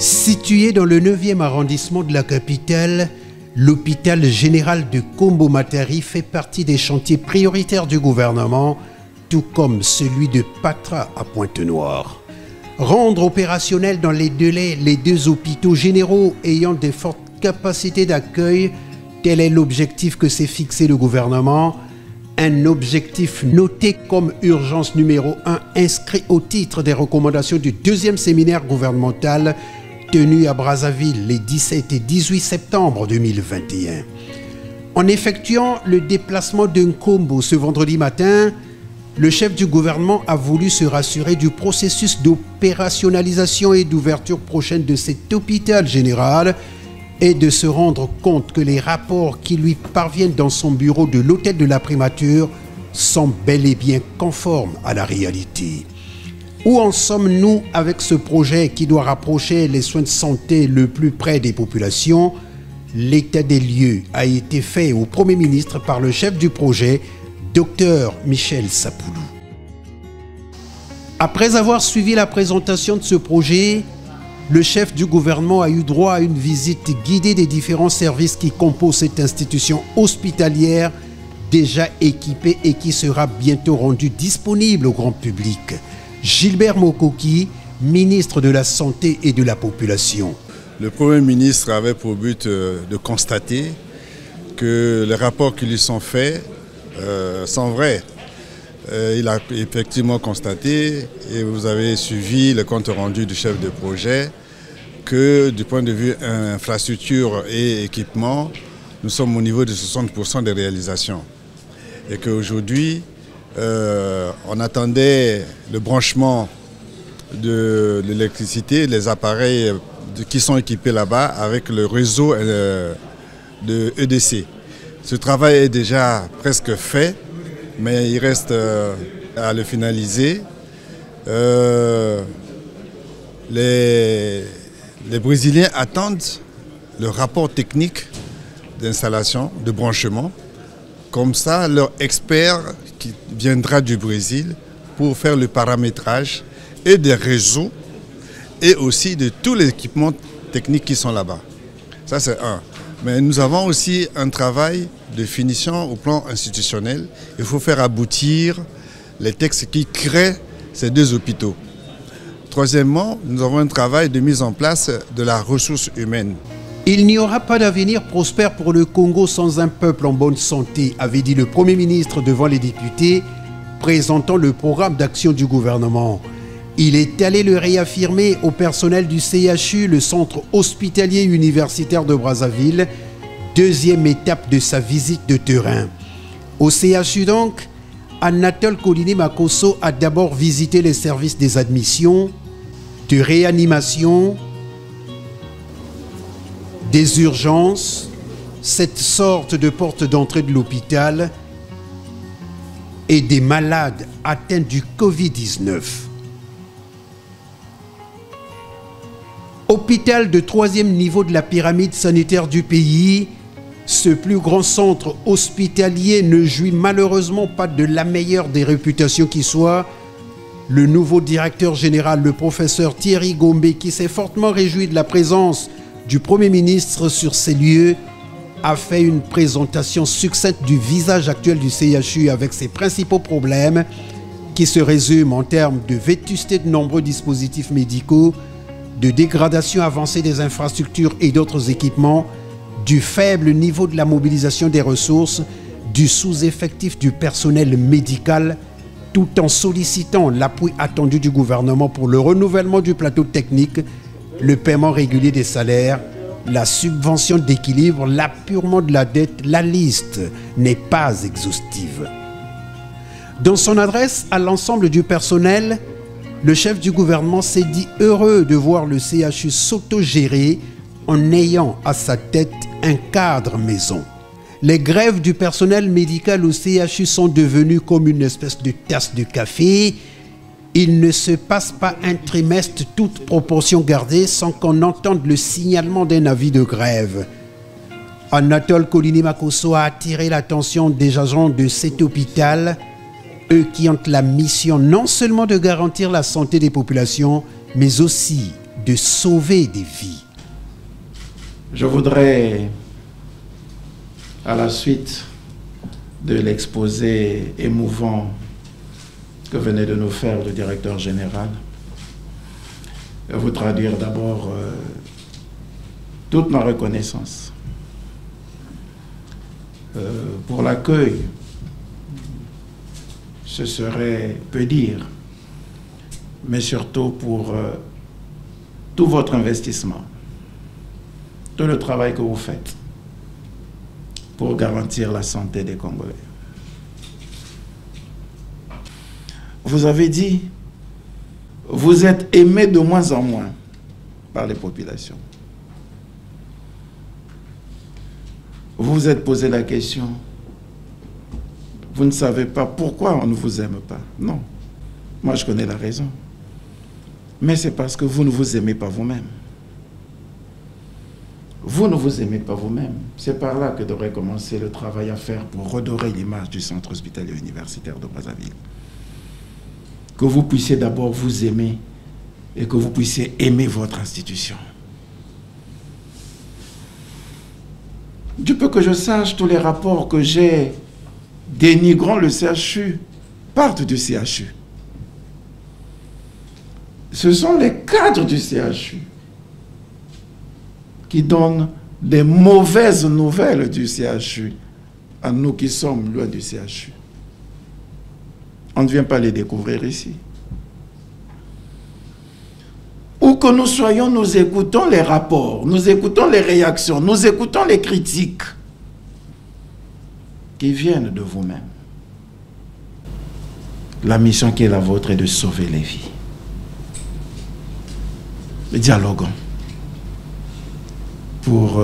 Situé dans le 9e arrondissement de la capitale, l'hôpital général de Kombo-Matari fait partie des chantiers prioritaires du gouvernement, tout comme celui de Patra à Pointe-Noire. Rendre opérationnels dans les délais les deux hôpitaux généraux ayant de fortes capacités d'accueil, tel est l'objectif que s'est fixé le gouvernement. Un objectif noté comme urgence numéro 1 inscrit au titre des recommandations du 2e séminaire gouvernemental tenu à Brazzaville les 17 et 18 septembre 2021. En effectuant le déplacement d'un Kombo ce vendredi matin, le chef du gouvernement a voulu se rassurer du processus d'opérationnalisation et d'ouverture prochaine de cet hôpital général et de se rendre compte que les rapports qui lui parviennent dans son bureau de l'hôtel de la Primature sont bel et bien conformes à la réalité. Où en sommes-nous avec ce projet qui doit rapprocher les soins de santé le plus près des populations? L'état des lieux a été fait au Premier ministre par le chef du projet, Dr Michel Sapoulou. Après avoir suivi la présentation de ce projet, le chef du gouvernement a eu droit à une visite guidée des différents services qui composent cette institution hospitalière déjà équipée et qui sera bientôt rendue disponible au grand public. Gilbert Mokoki, ministre de la Santé et de la Population. Le Premier ministre avait pour but de constater que les rapports qui lui sont faits sont vrais. Il a effectivement constaté, et vous avez suivi le compte rendu du chef de projet, que du point de vue infrastructure et équipement, nous sommes au niveau de 60% des réalisations. Et qu'aujourd'hui, on attendait le branchement de l'électricité, les appareils qui sont équipés là-bas avec le réseau de EDC. Ce travail est déjà presque fait, mais il reste à le finaliser. Les Brésiliens attendent le rapport technique d'installation, de branchement. Comme ça, leur expert qui viendra du Brésil pour faire le paramétrage et des réseaux et aussi de tous les équipements techniques qui sont là-bas. Ça, c'est un. Mais nous avons aussi un travail de finition au plan institutionnel. Il faut faire aboutir les textes qui créent ces deux hôpitaux. Troisièmement, nous avons un travail de mise en place de la ressource humaine. Il n'y aura pas d'avenir prospère pour le Congo sans un peuple en bonne santé, avait dit le Premier ministre devant les députés, présentant le programme d'action du gouvernement. Il est allé le réaffirmer au personnel du CHU, le centre hospitalier universitaire de Brazzaville, deuxième étape de sa visite de terrain. Au CHU donc, Anatole Kolini Makosso a d'abord visité les services des admissions, de réanimation, des urgences, cette sorte de porte d'entrée de l'hôpital et des malades atteints du Covid-19. Hôpital de 3e niveau de la pyramide sanitaire du pays, ce plus grand centre hospitalier ne jouit malheureusement pas de la meilleure des réputations qui soit. Le nouveau directeur général, le professeur Thierry Gombe, qui s'est fortement réjoui de la présence du Premier ministre sur ces lieux, a fait une présentation succincte du visage actuel du CHU avec ses principaux problèmes qui se résument en termes de vétusté de nombreux dispositifs médicaux, de dégradation avancée des infrastructures et d'autres équipements, du faible niveau de la mobilisation des ressources, du sous-effectif du personnel médical, tout en sollicitant l'appui attendu du gouvernement pour le renouvellement du plateau technique, le paiement régulier des salaires, la subvention d'équilibre, l'apurement de la dette. La liste n'est pas exhaustive. Dans son adresse à l'ensemble du personnel, le chef du gouvernement s'est dit heureux de voir le CHU s'autogérer en ayant à sa tête un cadre maison. Les grèves du personnel médical au CHU sont devenues comme une espèce de tasse de café. Il ne se passe pas un trimestre, toute proportion gardée, sans qu'on entende le signalement d'un avis de grève. Anatole Kolini Makosso a attiré l'attention des agents de cet hôpital, eux qui ont la mission non seulement de garantir la santé des populations, mais aussi de sauver des vies. Je voudrais, à la suite de l'exposé émouvant que venait de nous faire le directeur général, vous traduire d'abord toute ma reconnaissance pour l'accueil. Ce serait peu dire, mais surtout pour tout votre investissement, tout le travail que vous faites pour garantir la santé des Congolais. Vous avez dit, vous êtes aimés de moins en moins par les populations. Vous vous êtes posé la question, vous ne savez pas pourquoi on ne vous aime pas. Non, moi je connais la raison. Mais c'est parce que vous ne vous aimez pas vous-même. Vous ne vous aimez pas vous-même. C'est par là que devrait commencer le travail à faire pour redorer l'image du centre hospitalier universitaire de Brazzaville. Que vous puissiez d'abord vous aimer et que vous puissiez aimer votre institution. Du peu que je sache, tous les rapports que j'ai dénigrant le CHU partent du CHU. Ce sont les cadres du CHU qui donnent des mauvaises nouvelles du CHU à nous qui sommes loin du CHU. On ne vient pas les découvrir ici. Où que nous soyons, nous écoutons les rapports, nous écoutons les réactions, nous écoutons les critiques qui viennent de vous-même. La mission qui est la vôtre est de sauver les vies. Dialoguons pour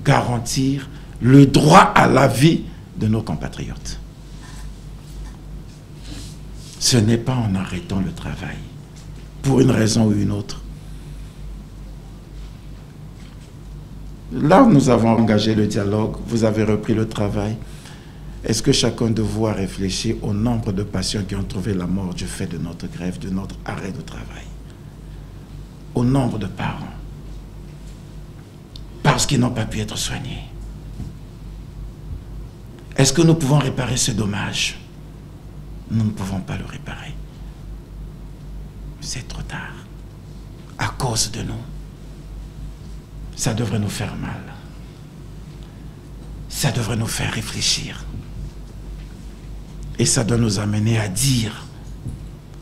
garantir le droit à la vie de nos compatriotes. Ce n'est pas en arrêtant le travail, pour une raison ou une autre. Là où nous avons engagé le dialogue, vous avez repris le travail. Est-ce que chacun de vous a réfléchi au nombre de patients qui ont trouvé la mort du fait de notre grève, de notre arrêt de travail? Au nombre de parents, parce qu'ils n'ont pas pu être soignés. Est-ce que nous pouvons réparer ce dommage? Nous ne pouvons pas le réparer. C'est trop tard. À cause de nous. Ça devrait nous faire mal. Ça devrait nous faire réfléchir. Et ça doit nous amener à dire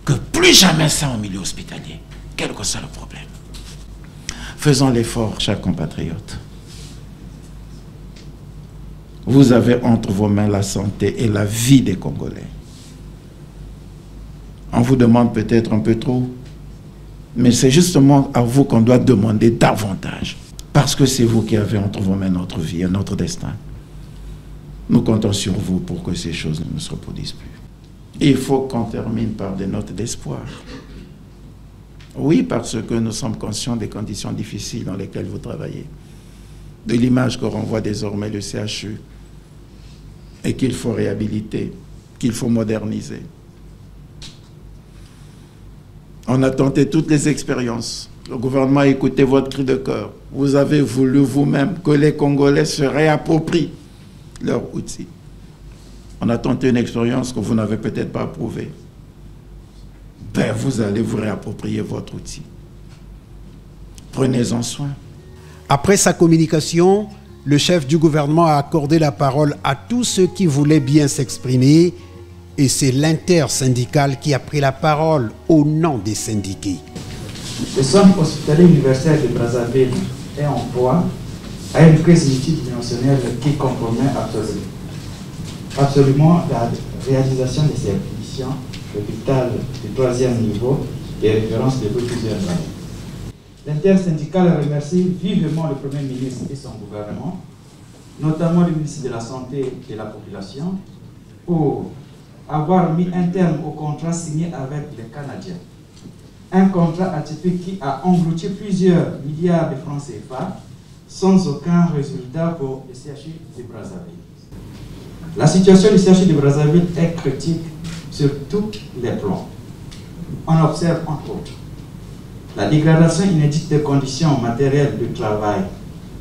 que plus jamais ça en milieu hospitalier, quel que soit le problème. Faisons l'effort, chers compatriotes. Vous avez entre vos mains la santé et la vie des Congolais. On vous demande peut-être un peu trop, mais c'est justement à vous qu'on doit demander davantage. Parce que c'est vous qui avez entre vos mains notre vie et notre destin. Nous comptons sur vous pour que ces choses ne se reproduisent plus. Il faut qu'on termine par des notes d'espoir. Oui, parce que nous sommes conscients des conditions difficiles dans lesquelles vous travaillez, de l'image que renvoie désormais le CHU, et qu'il faut réhabiliter, qu'il faut moderniser. On a tenté toutes les expériences. Le gouvernement a écouté votre cri de cœur. Vous avez voulu vous-même que les Congolais se réapproprient leurs outils. On a tenté une expérience que vous n'avez peut-être pas approuvée. Ben, vous allez vous réapproprier votre outil. Prenez-en soin. Après sa communication, le chef du gouvernement a accordé la parole à tous ceux qui voulaient bien s'exprimer et c'est l'intersyndicale qui a pris la parole au nom des syndiqués. Le centre hospitalier universitaire de Brazzaville est en proie à une crise multidimensionnelle qui compromet absolument la réalisation de ses missions l'hôpital du 3e niveau et référence depuis plusieurs années. L'intersyndicale remercie vivement le Premier ministre et son gouvernement, notamment le ministre de la Santé et de la Population, pour avoir mis un terme au contrat signé avec les Canadiens. Un contrat atypique qui a englouti plusieurs milliards de francs CFA sans aucun résultat pour le CHU de Brazzaville. La situation du CHU de Brazzaville est critique sur tous les plans. On observe entre autres La dégradation inédite des conditions matérielles de travail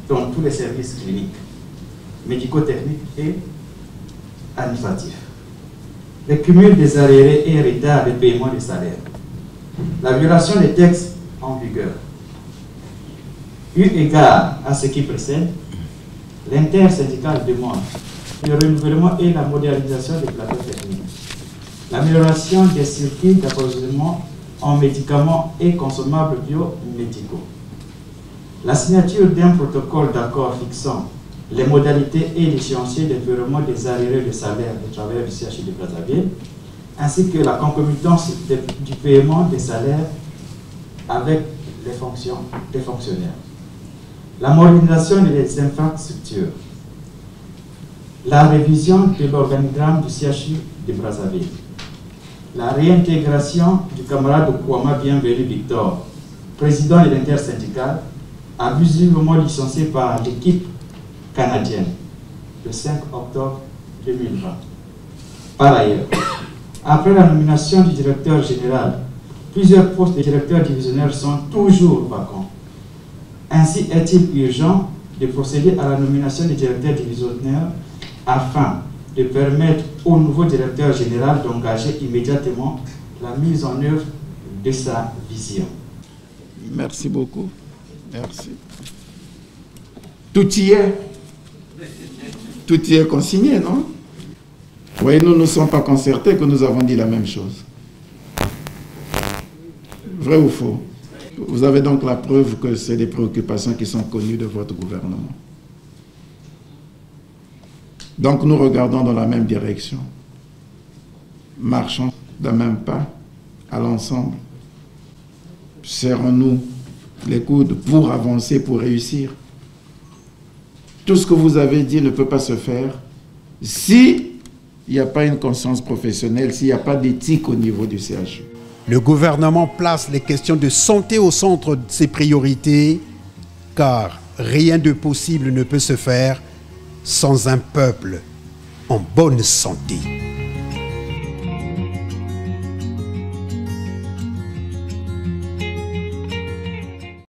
dans tous les services cliniques, médico-techniques et administratifs. Le cumul des arriérés et retards de paiement des salaires. La violation des textes en vigueur. Eu égard à ce qui précède, l'intersyndicale demande le renouvellement et la modernisation des plateaux techniques, l'amélioration des circuits d'approvisionnement en médicaments et consommables biomédicaux, la signature d'un protocole d'accord fixant les modalités et l'échéancier de virement des arriérés de salaire des travailleurs du CHU de Brazzaville, ainsi que la concomitance du paiement des salaires avec les fonctions des fonctionnaires, la modernisation des infrastructures, la révision de l'organigramme du CHU de Brazzaville, la réintégration du camarade Kouama Bienvenu Victor, président de l'intersyndicale, abusivement licencié par l'équipe canadienne le 5 octobre 2020. Par ailleurs, après la nomination du directeur général, plusieurs postes de directeurs divisionnaires sont toujours vacants. Ainsi est-il urgent de procéder à la nomination des directeurs divisionnaires afin de permettre au nouveau directeur général d'engager immédiatement la mise en œuvre de sa vision. Merci beaucoup. Merci. Tout y est consigné, non? Oui, nous ne sommes pas concertés que nous avons dit la même chose. Vrai ou faux? Vous avez donc la preuve que c'est des préoccupations qui sont connues de votre gouvernement. Donc nous regardons dans la même direction. Marchons d'un même pas à l'ensemble. Serrons-nous les coudes pour avancer, pour réussir. Tout ce que vous avez dit ne peut pas se faire si il n'y a pas une conscience professionnelle, s'il n'y a pas d'éthique au niveau du CHU. Le gouvernement place les questions de santé au centre de ses priorités, car rien de possible ne peut se faire sans un peuple en bonne santé.